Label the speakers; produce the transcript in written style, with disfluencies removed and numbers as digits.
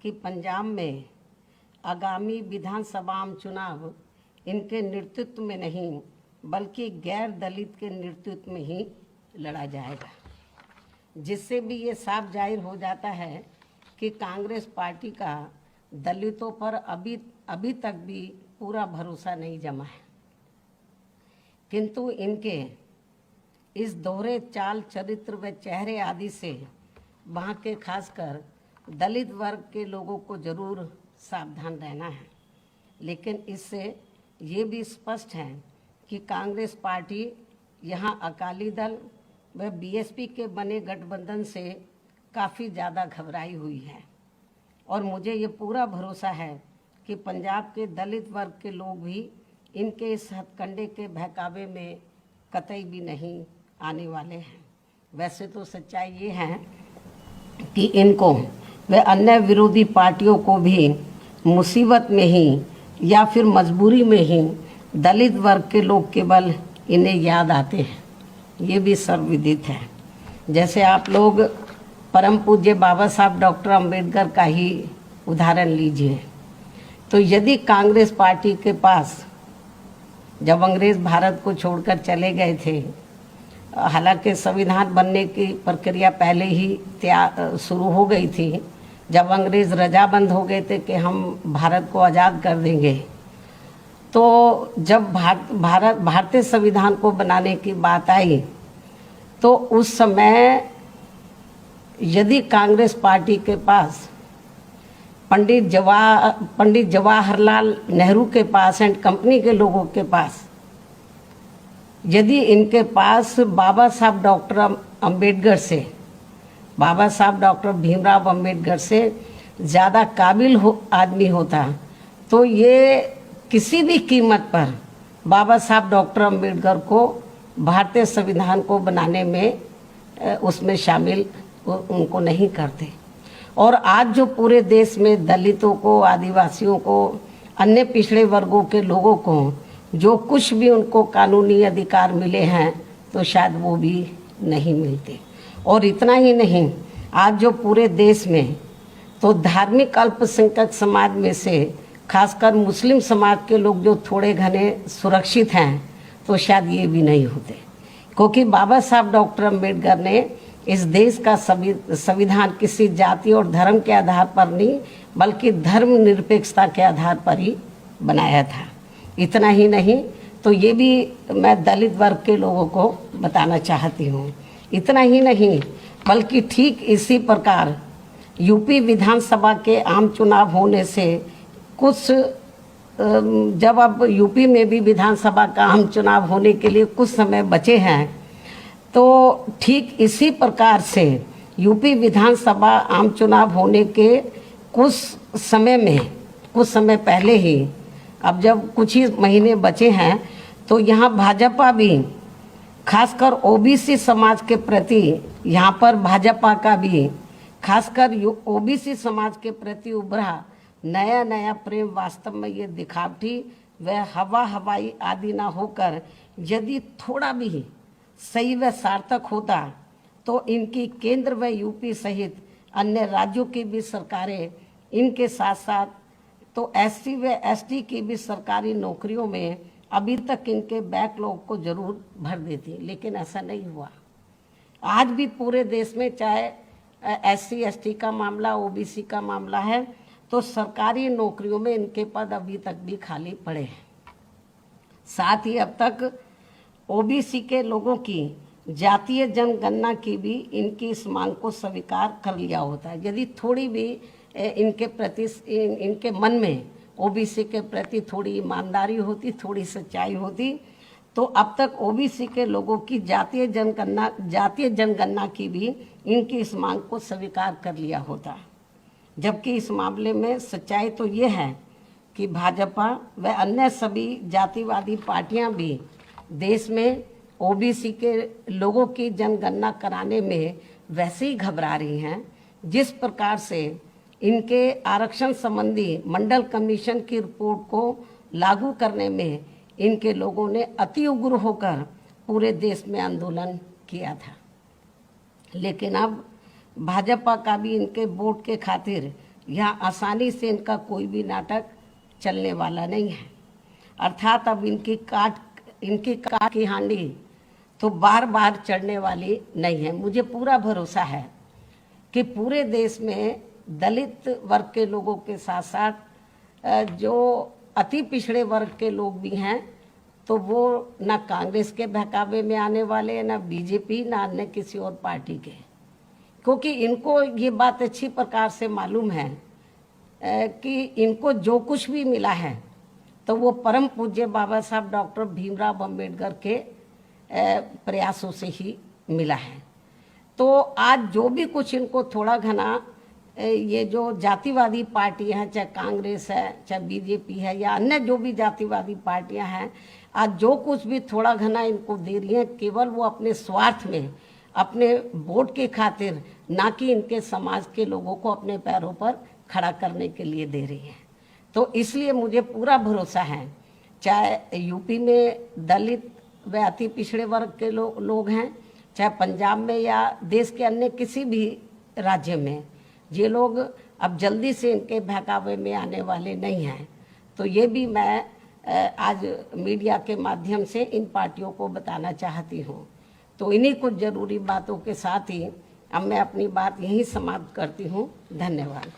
Speaker 1: कि पंजाब में आगामी विधानसभा चुनाव इनके नेतृत्व में नहीं बल्कि गैर दलित के नेतृत्व में ही लड़ा जाएगा, जिससे भी ये साफ जाहिर हो जाता है कि कांग्रेस पार्टी का दलितों पर अभी तक भी पूरा भरोसा नहीं जमा है। किंतु इनके इस दोहरे चाल चरित्र व चेहरे आदि से वहाँ के खासकर दलित वर्ग के लोगों को जरूर सावधान रहना है। लेकिन इससे ये भी स्पष्ट है कि कांग्रेस पार्टी यहाँ अकाली दल व बीएसपी के बने गठबंधन से काफ़ी ज़्यादा घबराई हुई है और मुझे ये पूरा भरोसा है कि पंजाब के दलित वर्ग के लोग भी इनके इस हथकंडे के बहकावे में कतई भी नहीं आने वाले हैं। वैसे तो सच्चाई ये है कि इनको व अन्य विरोधी पार्टियों को भी मुसीबत में ही या फिर मजबूरी में ही दलित वर्ग के लोग केवल इन्हें याद आते हैं, ये भी सर्वविदित है। जैसे आप लोग परम पूज्य बाबा साहब डॉक्टर अंबेडकर का ही उदाहरण लीजिए, तो यदि कांग्रेस पार्टी के पास जब अंग्रेज़ भारत को छोड़कर चले गए थे, हालांकि संविधान बनने की प्रक्रिया पहले ही शुरू हो गई थी, जब अंग्रेज़ रजामंद हो गए थे कि हम भारत को आज़ाद कर देंगे, तो जब भारतीय संविधान को बनाने की बात आई तो उस समय यदि कांग्रेस पार्टी के पास पंडित जवाहरलाल नेहरू के पास एंड कंपनी के लोगों के पास यदि इनके पास बाबा साहब डॉक्टर अंबेडकर से, बाबा साहब डॉक्टर भीमराव अंबेडकर से ज़्यादा काबिल आदमी होता, तो ये किसी भी कीमत पर बाबा साहब डॉक्टर अंबेडकर को भारतीय संविधान को बनाने में उसमें शामिल उनको नहीं करते। और आज जो पूरे देश में दलितों को, आदिवासियों को, अन्य पिछड़े वर्गों के लोगों को जो कुछ भी उनको कानूनी अधिकार मिले हैं तो शायद वो भी नहीं मिलते। और इतना ही नहीं, आज जो पूरे देश में तो धार्मिक अल्पसंख्यक समाज में से खासकर मुस्लिम समाज के लोग जो थोड़े घने सुरक्षित हैं तो शायद ये भी नहीं होते, क्योंकि बाबा साहब डॉक्टर अंबेडकर ने इस देश का संविधान किसी जाति और धर्म के आधार पर नहीं बल्कि धर्मनिरपेक्षता के आधार पर ही बनाया था। इतना ही नहीं तो ये भी मैं दलित वर्ग के लोगों को बताना चाहती हूँ। इतना ही नहीं बल्कि ठीक इसी प्रकार यूपी विधानसभा के आम चुनाव होने से कुछ जब अब यूपी में भी विधानसभा का आम चुनाव होने के लिए कुछ समय बचे हैं, तो ठीक इसी प्रकार से यूपी विधानसभा आम चुनाव होने के कुछ समय पहले ही, अब जब कुछ ही महीने बचे हैं, तो यहाँ भाजपा भी खासकर ओबीसी समाज के प्रति, यहाँ पर भाजपा का भी खासकर ओबीसी समाज के प्रति उभरा नया प्रेम वास्तव में ये दिखावटी व हवाई आदि ना होकर यदि थोड़ा भी सही व सार्थक होता तो इनकी केंद्र व यूपी सहित अन्य राज्यों की भी सरकारें इनके साथ साथ तो एससी व एसटी की भी सरकारी नौकरियों में अभी तक इनके बैकलॉग को जरूर भर देती, लेकिन ऐसा नहीं हुआ। आज भी पूरे देश में चाहे एससी एसटी का मामला, ओबीसी का मामला है, तो सरकारी नौकरियों में इनके पद अभी तक भी खाली पड़े हैं। साथ ही अब तक ओबीसी के लोगों की जातीय जनगणना की भी इनकी इस मांग को स्वीकार कर लिया होता है। यदि थोड़ी भी इनके प्रति इनके मन में ओबीसी के प्रति थोड़ी ईमानदारी होती, थोड़ी सच्चाई होती, तो अब तक ओबीसी के लोगों की जातीय जनगणना की भी इनकी इस मांग को स्वीकार कर लिया होता। जबकि इस मामले में सच्चाई तो ये है कि भाजपा व अन्य सभी जातिवादी पार्टियां भी देश में ओबीसी के लोगों की जनगणना कराने में वैसे ही घबरा रही हैं जिस प्रकार से इनके आरक्षण संबंधी मंडल कमीशन की रिपोर्ट को लागू करने में इनके लोगों ने अति उग्र होकर पूरे देश में आंदोलन किया था। लेकिन अब भाजपा का भी इनके वोट के खातिर यहाँ आसानी से इनका कोई भी नाटक चलने वाला नहीं है। अर्थात अब इनकी काट की हांडी तो बार बार चढ़ने वाली नहीं है। मुझे पूरा भरोसा है कि पूरे देश में दलित वर्ग के लोगों के साथ साथ जो अति पिछड़े वर्ग के लोग भी हैं, तो वो ना कांग्रेस के बहकावे में आने वाले, ना बीजेपी, ना अन्य किसी और पार्टी के, क्योंकि इनको ये बात अच्छी प्रकार से मालूम है कि इनको जो कुछ भी मिला है तो वो परम पूज्य बाबा साहब डॉक्टर भीमराव अंबेडकर के प्रयासों से ही मिला है। तो आज जो भी कुछ इनको थोड़ा घना ये जो जातिवादी पार्टी हैं, चाहे कांग्रेस है, चाहे बीजेपी है, या अन्य जो भी जातिवादी पार्टियां हैं, आज जो कुछ भी थोड़ा घना इनको दे रही हैं, केवल वो अपने स्वार्थ में, अपने वोट के खातिर, ना कि इनके समाज के लोगों को अपने पैरों पर खड़ा करने के लिए दे रही हैं। तो इसलिए मुझे पूरा भरोसा है, चाहे यूपी में दलित व अति पिछड़े वर्ग के लोग हैं, चाहे पंजाब में या देश के अन्य किसी भी राज्य में, ये लोग अब जल्दी से इनके बहकावे में आने वाले नहीं हैं। तो ये भी मैं आज मीडिया के माध्यम से इन पार्टियों को बताना चाहती हूँ। तो इन्हीं कुछ ज़रूरी बातों के साथ ही अब मैं अपनी बात यहीं समाप्त करती हूँ। धन्यवाद।